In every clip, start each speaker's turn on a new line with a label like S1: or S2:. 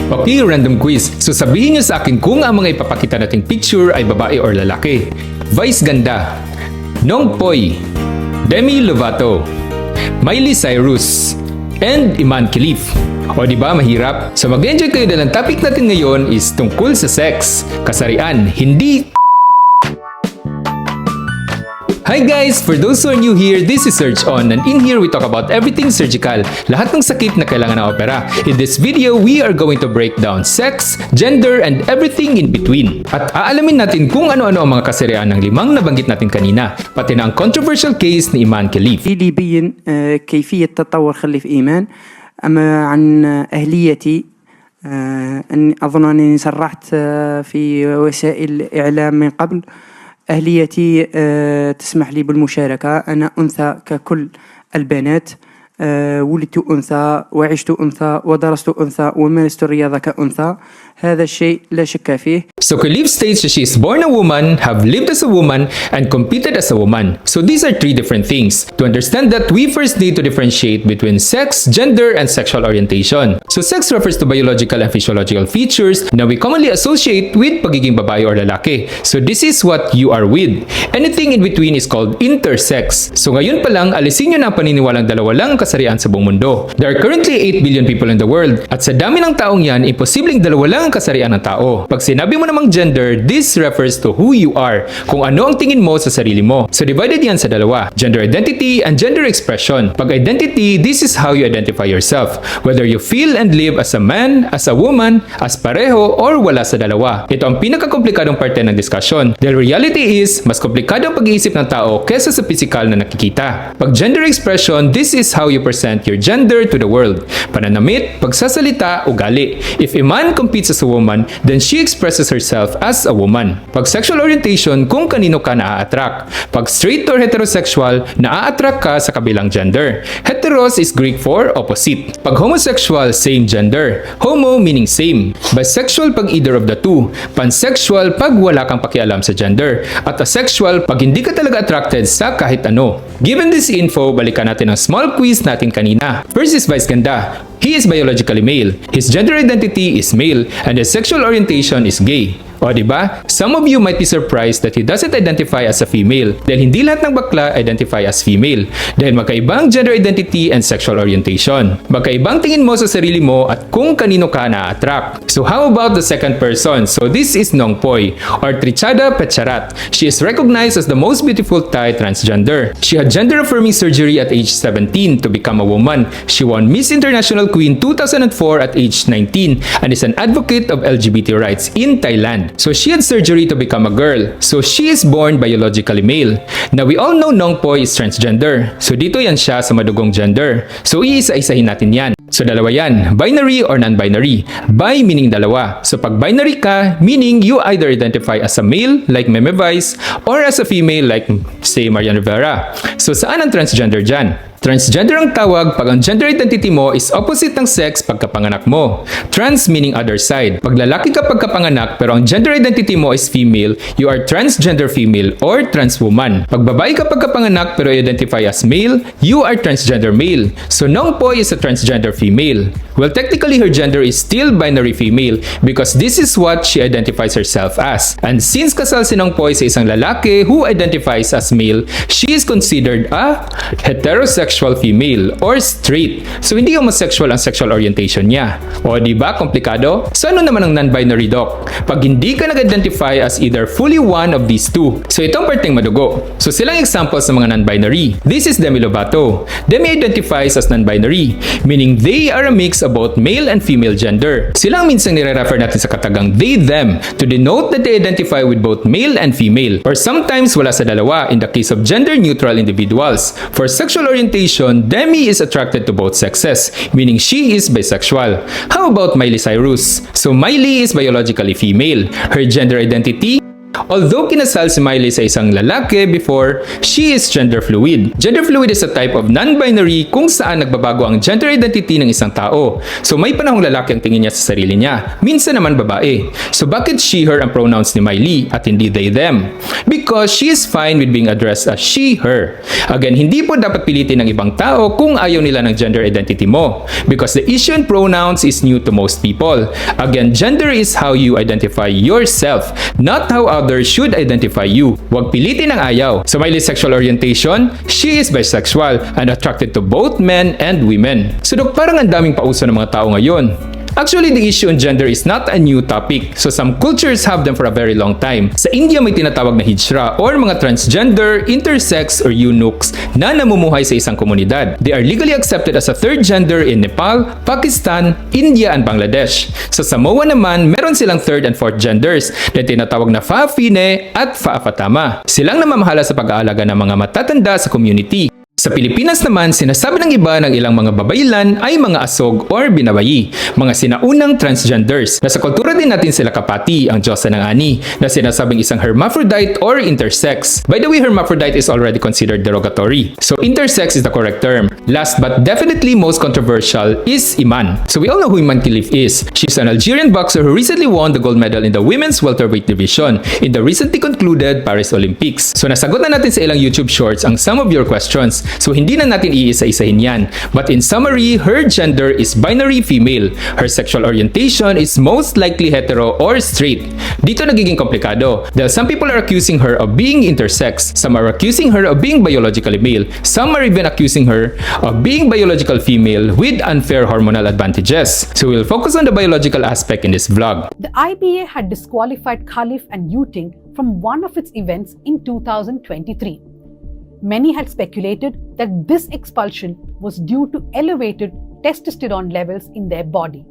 S1: Okay, random quiz. So sabihin nyo sa akin kung ang mga ipapakita nating picture ay babae or lalaki. Vice Ganda, Nong Poy, Demi Lovato, Miley Cyrus, and Iman Khalif. O diba mahirap? So mag-enjoy kayo dahil ang topic natin ngayon is tungkol sa sex, kasarian, hindi. Hi guys! For those who are new here, this is Search On, and in here we talk about everything surgical, lahat ng sakit na kailangan ng opera. In this video, we are going to break down sex, gender, and everything in between. At aalamin natin kung ano-ano ang mga kasarian ng limang nabanggit natin kanina, pati na ang controversial case ni Iman Khalif.
S2: اللي يبين كيفية تطور خليف إيمان. أما عن أهليتي أظن أنني صرحت في وسائل الإعلام من قبل. أهليتي تسمح لي بالمشاركة. أنا أنثى ككل البنات، ولدت أنثى وعشت أنثى ودرست أنثى ومارست الرياضة كأنثى. هذا الشيء لا شك فيه.
S1: So Khalif states that she is born a woman, have lived as a woman, and competed as a woman. So these are three different things. To understand that, we first need to differentiate between sex, gender, and sexual orientation. So sex refers to biological and physiological features na we commonly associate with pagiging babae or lalaki. So this is what you are with. Anything in between is called intersex. So ngayon pa lang, alisin nyo na ang paniniwalang dalawa lang ang kasarian sa buong mundo. There are currently 8 billion people in the world. At sa dami ng taong yan, imposibleng dalawa lang ang kasarian ng tao. Pag sinabi mo namang gender, this refers to who you are, kung ano ang tingin mo sa sarili mo. So divided yan sa dalawa, gender identity and gender expression. Pag identity, this is how you identify yourself, whether you feel and live as a man, as a woman, as pareho, or wala sa dalawa. Ito ang pinakakomplikadong parte ng diskusyon. The reality is, mas komplikado ang pag-iisip ng tao kesa sa physical na nakikita. Pag gender expression, this is how you present your gender to the world. Pananamit, pagsasalita, ugali. If a man competes as a woman, then she expresses herself as a woman. Pag sexual orientation, kung kanino ka naa-attract. Pag straight or heterosexual, naa-attract ka sa kabilang gender. Heteros is Greek for opposite. Pag homosexual, same gender. Homo meaning same. Bisexual pag either of the two. Pansexual pag wala kang pakialam sa gender. At asexual pag hindi ka talaga attracted sa kahit ano. Given this info, balikan natin ang small quiz natin kanina. First is Vice Ganda. He is biologically male. His gender identity is male and his sexual orientation is gay. O diba? Some of you might be surprised that he doesn't identify as a female dahil hindi lahat ng bakla identify as female dahil magkaibang gender identity and sexual orientation. Magkaibang tingin mo sa sarili mo at kung kanino ka na-attract. So how about the second person? So this is Nong Poy or Trichada Pecharat. She is recognized as the most beautiful Thai transgender. She had gender-affirming surgery at age 17 to become a woman. She won Miss International Queen 2004 at age 19 and is an advocate of LGBT rights in Thailand. So she had surgery to become a girl. So she is born biologically male. Now we all know Nong Poy is transgender. So dito yan siya sa madugong gender. So iisa-isahin natin yan. So dalawa yan, binary or non-binary. Bi meaning dalawa. So pag binary ka, meaning you either identify as a male like Meme Vice or as a female like say Marian Rivera. So saan ang transgender dyan? Transgender ang tawag pag ang gender identity mo is opposite ng sex pagkapanganak mo. Trans meaning other side. Pag lalaki ka pagkapanganak pero ang gender identity mo is female, you are transgender female or trans woman. Pag babae ka pagkapanganak pero identify as male, you are transgender male. So Nong Poy is a transgender female. Well, technically her gender is still binary female because this is what she identifies herself as. And since kasal si Nong Poy sa isang lalaki who identifies as male, she is considered a heterosexual female or straight. So hindi homosexual ang sexual orientation niya. O di ba komplikado? So ano naman ang non-binary doc? Pag hindi ka nag-identify as either fully one of these two. So itong parteng madugo. So silang examples ng mga non-binary. This is Demi Lovato. Demi identifies as non-binary, meaning they are a mix of both male and female gender. Silang minsan nire-refer natin sa katagang they, them to denote that they identify with both male and female. Or sometimes wala sa dalawa in the case of gender-neutral individuals. For sexual orientation, Demi is attracted to both sexes, meaning she is bisexual. How about Miley Cyrus? So Miley is biologically female. Her gender identity Although kinasal si Miley sa isang lalaki before, she is gender fluid. Gender fluid is a type of non-binary kung saan nagbabago ang gender identity ng isang tao. So may panahong lalaki ang tingin niya sa sarili niya, minsan naman babae. So bakit she, her ang pronouns ni Miley at hindi they, them? Because she is fine with being addressed as she, her. Again, hindi po dapat pilitin ng ibang tao kung ayaw nila ng gender identity mo. Because the issue in pronouns is new to most people. Again, gender is how you identify yourself, not how others should identify you. Huwag pilitin ang ayaw. So Miley's sexual orientation, she is bisexual and attracted to both men and women. So Dok, parang ang daming pauso ng mga tao ngayon. Actually, the issue on gender is not a new topic. So some cultures have them for a very long time. Sa India may tinatawag na hijra or mga transgender, intersex, or eunuchs na namumuhay sa isang komunidad. They are legally accepted as a third gender in Nepal, Pakistan, India, and Bangladesh. Sa Samoa naman, meron silang third and fourth genders na tinatawag na Fa'afine at Fa'afatama. Silang namamahala sa pag-aalaga ng mga matatanda sa community. Sa Pilipinas naman, sinasabi ng iba ng ilang mga babaylan ay mga asog or binabayi, mga sinaunang transgenders. Nasa kultura din natin sila kapati, ang Diyosa ng ani, na sinasabing isang hermaphrodite or intersex. By the way, hermaphrodite is already considered derogatory. So intersex is the correct term. Last but definitely most controversial is IMANE. So we all know who Iman Khalif is. She's an Algerian boxer who recently won the gold medal in the women's welterweight division in the recently concluded Paris Olympics. So nasagot na natin sa ilang YouTube shorts ang some of your questions. So hindi na natin iisa-isahin yan. But in summary, her gender is binary female. Her sexual orientation is most likely hetero or straight. Dito nagiging komplikado dahil some people are accusing her of being intersex. Some are accusing her of being biologically male. Some are even accusing her of being biological female with unfair hormonal advantages. So we'll focus on the biological aspect in this vlog.
S3: The IBA had disqualified Khalif and Yuting from one of its events in 2023. Many had speculated that this expulsion was due to elevated testosterone levels in their body.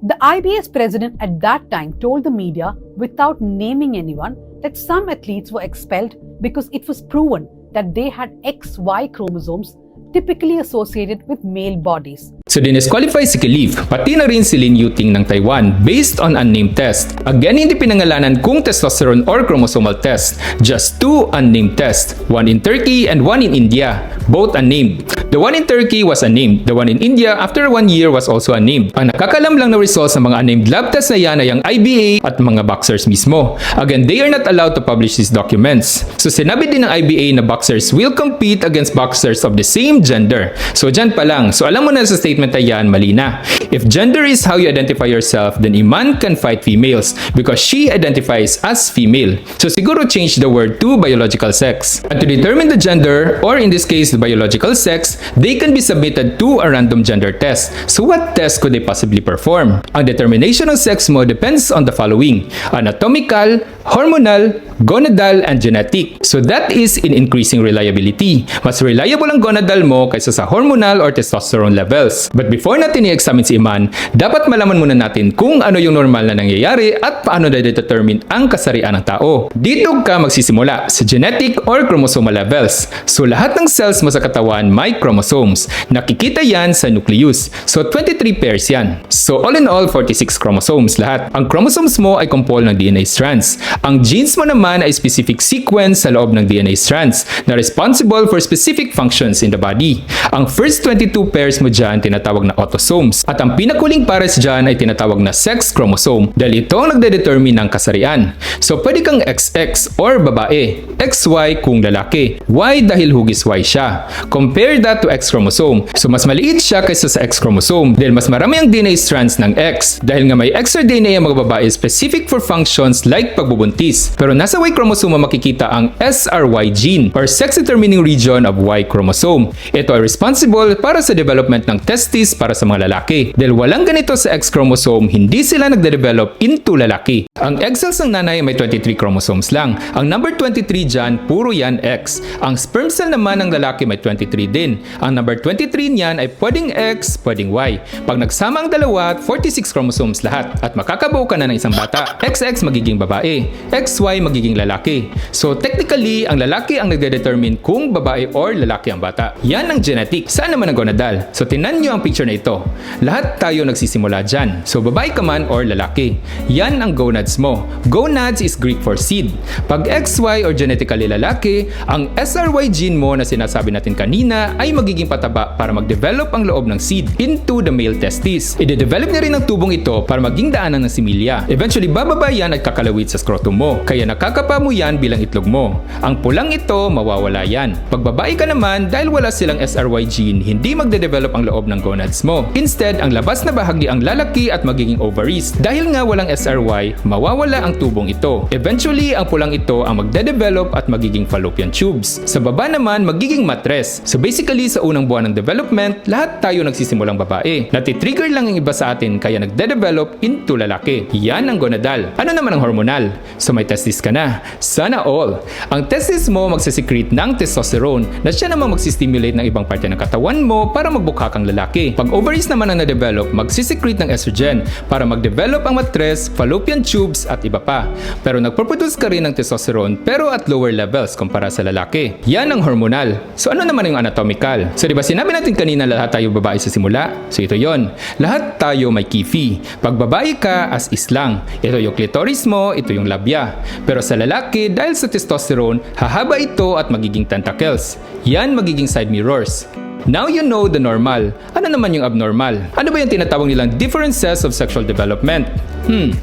S3: The IBA's president at that time told the media, without naming anyone, that some athletes were expelled because it was proven that they had XY chromosomes typically associated with male bodies.
S1: So dinisqualify si Khalif, pati na rin si Lin Yuting ng Taiwan based on unnamed test. Again, hindi pinangalanan kung testosterone or chromosomal test. Just two unnamed tests, one in Turkey and one in India, both unnamed. The one in Turkey was unnamed. The one in India after 1 year was also unnamed. Ang nakakalam lang na results ng mga unnamed lab tests na yan ay ang IBA at mga boxers mismo. Again, they are not allowed to publish these documents. So sinabi din ng IBA na boxers will compete against boxers of the same gender. So dyan pa lang. So alam mo na sa statement na yan, mali na. If gender is how you identify yourself, then Iman can fight females because she identifies as female. So siguro change the word to biological sex. And to determine the gender, or in this case, the biological sex, they can be submitted to a random gender test. So what test could they possibly perform? Ang determination ng sex mo depends on the following: anatomical, hormonal, gonadal, and genetic. So that is in increasing reliability. Mas reliable ang gonadal mo kaysa sa hormonal or testosterone levels. But before natin i-examine si Iman, dapat malaman muna natin kung ano yung normal na nangyayari at paano na-determine ang kasarian ng tao. Dito ka magsisimula sa genetic or chromosomal levels. So lahat ng cells mo sa katawan may chromosomes. Nakikita yan sa nucleus. So 23 pairs yan. So all in all, 46 chromosomes lahat. Ang chromosomes mo ay kumpol ng DNA strands. Ang genes mo naman ay specific sequence sa loob ng DNA strands na responsible for specific functions in the body. Ang first 22 pairs mo dyan tinatawag na autosomes. At ang pinakuling pares dyan ay tinatawag na sex chromosome dahil ito ang nagdedetermine ng kasarian. So pwede kang XX or babae, XY kung lalaki, Y dahil hugis Y siya. Compare that to X chromosome. So mas maliit siya kaysa sa X chromosome dahil mas marami ang DNA strands ng X dahil nga may extra DNA ang mga babae specific for functions like pagbubuntis. Pero nasa Y chromosome makikita ang SRY gene or sex determining region of Y chromosome. Ito ay responsible para sa development ng testis para sa mga lalaki. Dahil walang ganito sa X chromosome, hindi sila nagde-develop into lalaki. Ang egg cells ng nanay may 23 chromosomes lang. Ang number 23 dyan, puro yan X. Ang sperm cell naman ng lalaki may 23 din. Ang number 23 niyan ay pwedeng X, pwedeng Y. Pag nagsama ang dalawa, 46 chromosomes lahat. At makakabuo ka na ng isang bata. XX magiging babae, XY magiging lalaki. So technically, ang lalaki ang nagde-determine kung babae or lalaki ang bata. Yan ang genetic. Saan naman ang gonadal? So tinan nyo ang picture na ito. Lahat tayo nagsisimula dyan. So babae ka man or lalaki. Yan ang gonads mo. Gonads is Greek for seed. Pag XY or genetically lalaki, ang SRY gene mo na sinasabi natin kanina ay magiging pataba para mag-develop ang loob ng seed into the male testis. I-develop na rin ang tubong ito para maging daanan ng similya. Eventually bababa yan at kakalawit sa scrotum mo. Kaya nakakapa mo yan bilang itlog mo. Ang pulang ito, mawawala yan. Pag babae ka naman, dahil wala silang SRY gene, hindi magde-develop ang loob ng gonads mo. Instead, ang labas na bahagi ang lalaki at magiging ovaries. Dahil nga walang SRY, mawawala ang tubong ito. Eventually, ang pulang ito ang magde-develop at magiging fallopian tubes. Sa baba naman, magiging matres. So basically, sa unang buwan ng development, lahat tayo nagsisimulang babae. Natitrigger lang ang iba sa atin kaya nagde-develop into lalaki. Yan ang gonadal. Ano naman ang hormonal? So may testis ka na. Sana all. Ang testis mo magsisecrete ng testosterone na siya naman magsistimulate ng ibang parte ng katawan mo para magbukha kang lalaki. Pag ovaries naman ang na-develop, magsisecrete ng estrogen para mag-develop ang matres, fallopian tubes at iba pa. Pero nagproduce ka rin ng testosterone pero at lower levels kumpara sa lalaki. Yan ang hormonal. So ano naman yung anatomical? So diba sinabi natin kanina lahat tayo babae sa simula? So ito yon. Lahat tayo may kifi. Pag babae ka, as is lang. Ito yung clitoris mo, ito yung labia. Pero sa lalaki, dahil sa testosterone, hahaba ito at magiging tentacles. Yan magiging side mirrors. Now you know the normal. Ano naman yung abnormal? Ano ba yung tinatawag nilang differences of sexual development?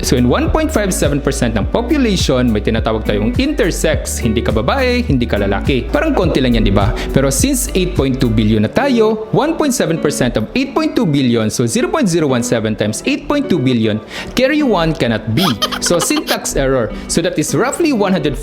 S1: So in 1.57% ng population, may tinatawag tayong intersex. Hindi ka babae, hindi ka lalaki. Parang konti lang yan, di ba? Pero since 8.2 billion na tayo, 1.7% of 8.2 billion, so 0.017 times 8.2 billion, carry 1 cannot be. So syntax error. So that is roughly 140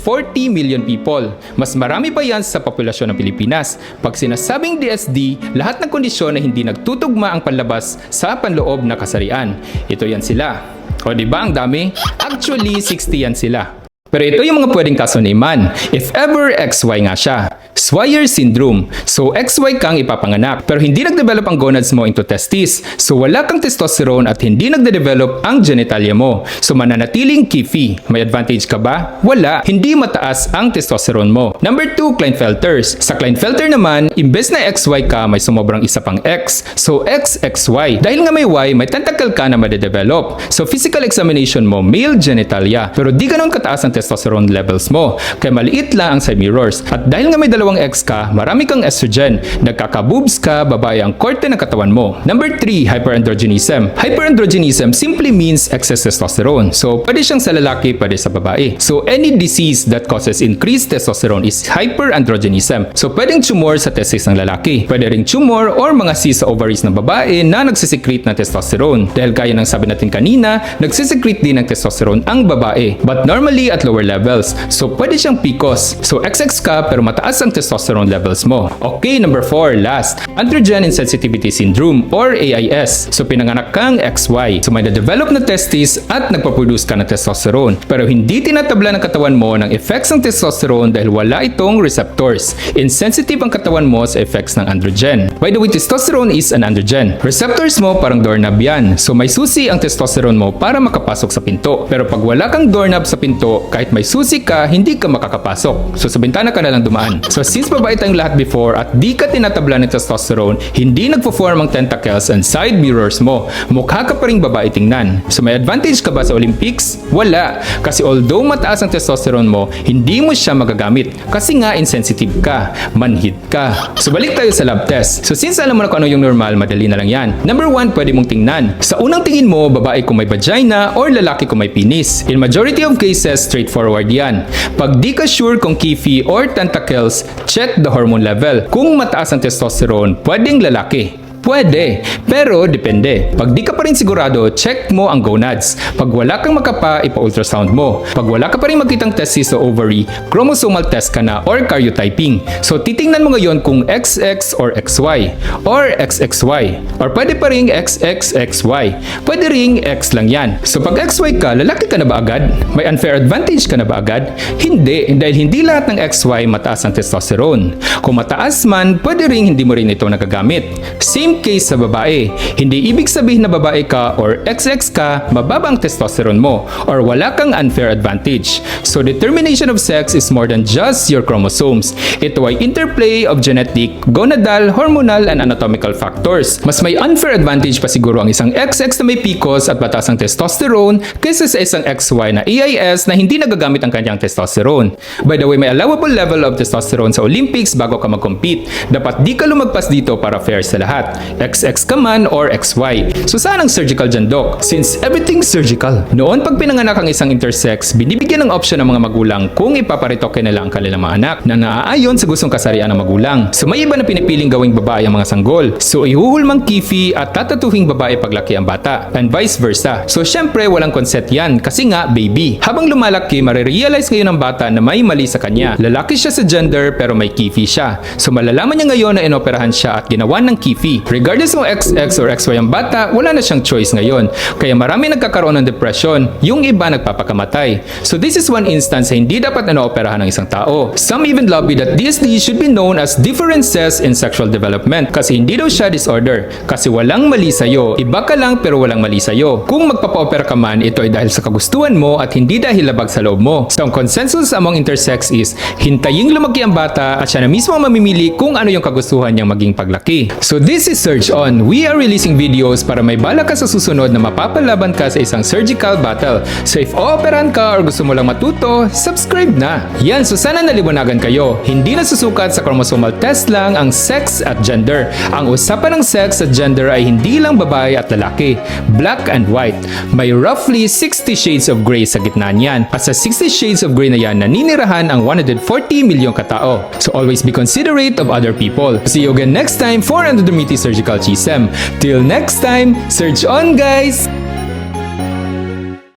S1: million people. Mas marami pa yan sa populasyon ng Pilipinas. Pag sinasabing DSD, lahat ng kondisyon na hindi nagtutugma ang panlabas sa panloob na kasarian. Ito yan sila. O diba ang dami? Actually, 60 yan sila. Pero ito yung mga pwedeng kaso ni IMANE. If ever XY nga siya. Swyer syndrome. So XY kang ipapanganak pero hindi nagdevelop ang gonads mo into testis. So wala kang testosterone at hindi nagde-develop ang genitalia mo. So mananatiling kifi. May advantage ka ba? Wala. Hindi mataas ang testosterone mo. Number 2, Klinefelters. Sa Klinefelter naman, imbes na XY ka, may sumobrang isa pang X. So XXY. Dahil nga may Y, may tentacle ka na madedevelop. So physical examination mo, male genitalia. Pero di ganun kataas ang testosterone levels mo. Kaya maliit lang ang side mirrors. At dahil nga may dalawang X ka, marami kang estrogen. Nagkakaboobs ka, babae ang korte ng katawan mo. Number 3, hyperandrogenism. Hyperandrogenism simply means excess testosterone. So, pwede siyang sa lalaki, pwede sa babae. So, any disease that causes increased testosterone is hyperandrogenism. So, pwedeng tumor sa testis ng lalaki. Pwede ring tumor or mga cysts sa ovaries ng babae na nagsisecrete ng testosterone. Dahil gaya ng sabi natin kanina, nagsisecrete din ng testosterone ang babae. But normally at lower levels. So, pwede siyang PCOS. So, XX ka pero mataas ang testosterone levels mo. Okay, number 4, last. Androgen insensitivity syndrome or AIS. So, pinanganak kang XY. So, may na-develop na testis at nagpaproduce ka ng testosterone. Pero hindi tinatabla ng katawan mo ng effects ng testosterone dahil wala itong receptors. Insensitive ang katawan mo sa effects ng androgen. By the way, testosterone is an androgen. Receptors mo parang doorknob yan. So, may susi ang testosterone mo para makapasok sa pinto. Pero pag wala kang doorknob sa pinto, kahit may susi ka, hindi ka makakapasok. So, sa bintana ka na lang dumaan. So, since babae tayong lahat before at di ka tinatabla ng testosterone, hindi nagpo-form ang tentacles and side mirrors mo. Mukha ka pa ring babae tingnan. So, may advantage ka ba sa Olympics? Wala. Kasi although mataas ang testosterone mo, hindi mo siya magagamit. Kasi nga insensitive ka. Manhid ka. So, balik tayo sa lab test. So, since alam mo na kung ano yung normal, madali na lang yan. Number 1, pwede mong tingnan. Sa unang tingin mo, babae kung may vagina or lalaki kung may penis. In majority of cases, straightforward yan. Pag di ka sure kung kifi or tentacles, check the hormone level. Kung mataas ang testosterone, pwedeng lalaki. Pwede, pero depende. Pag di ka pa rin sigurado, check mo ang gonads. Pag wala kang makapa, ipa-ultrasound mo. Pag wala ka pa rin makitang testis o ovary, chromosomal test ka na or karyotyping. So titingnan mo ngayon kung XX or XY or XXY or pwede pa rin XXXY. Pwede ring X lang yan. So pag XY ka, lalaki ka na ba agad? May unfair advantage ka na ba agad? Hindi, dahil hindi lahat ng XY mataas ang testosterone. Kung mataas man, pwede ring hindi mo rin ito nagagamit. Same same case sa babae. Hindi ibig sabihin na babae ka or XX ka, mababa ang testosterone mo or wala kang unfair advantage. So determination of sex is more than just your chromosomes. Ito ay interplay of genetic, gonadal, hormonal, and anatomical factors. Mas may unfair advantage pa siguro ang isang XX na may PCOS at mataas ang testosterone kaysa sa isang XY na AIS na hindi nagagamit ang kanyang testosterone. By the way, may allowable level of testosterone sa Olympics bago ka mag-compete. Dapat di ka lumagpas dito para fair sa lahat. XX ka man or XY. So saan ang surgical dyan, Doc? Since everything's surgical. Noon, pag pinanganak ang isang intersex, binibigyan ng option ng mga magulang kung ipaparitoke nila ang kanilang mga anak na naaayon sa gustong kasarian ng magulang. So may iba na pinipiling gawing babae ang mga sanggol. So ihuhulmang kifi at tatatuhing babae paglaki ang bata. And vice versa. So syempre walang consent yan kasi nga baby. Habang lumalaki, marirealize ngayon ng bata na may mali sa kanya. Lalaki siya sa gender pero may kifi siya. So malalaman niya ngayon na inoperahan siya at ginawa ng kifi. Regardless kung XX or XY ang bata, wala na siyang choice ngayon. Kaya marami nagkakaroon ng depression, yung iba nagpapakamatay. So this is one instance na hindi dapat inooperahan ng isang tao. Some even lobby that DSD should be known as differences in sexual development kasi hindi daw siya disorder. Kasi walang mali sa'yo. Iba ka lang pero walang mali sa'yo. Kung magpapa-opera ka man, ito ay dahil sa kagustuhan mo at hindi dahil labag sa loob mo. So ang consensus among intersex is hintaying lumaki ang bata at siya na mismo ang mamimili kung ano yung kagustuhan niyang maging paglaki. So this is Surge On. We are releasing videos para may bala ka sa susunod na mapapalaban ka sa isang surgical battle. So if ooperan ka or gusto mo lang matuto, subscribe na. Yan, so sana naliwanagan kayo. Hindi nasusukat sa chromosomal test lang ang sex at gender. Ang usapan ng sex at gender ay hindi lang babae at lalaki. Black and white. May roughly 60 shades of gray sa gitna niyan. At sa 60 shades of gray na yan, naninirahan ang 140 milyong katao. So always be considerate of other people. See you again next time for another meaty surgical chisem. Till next time, Surge On guys!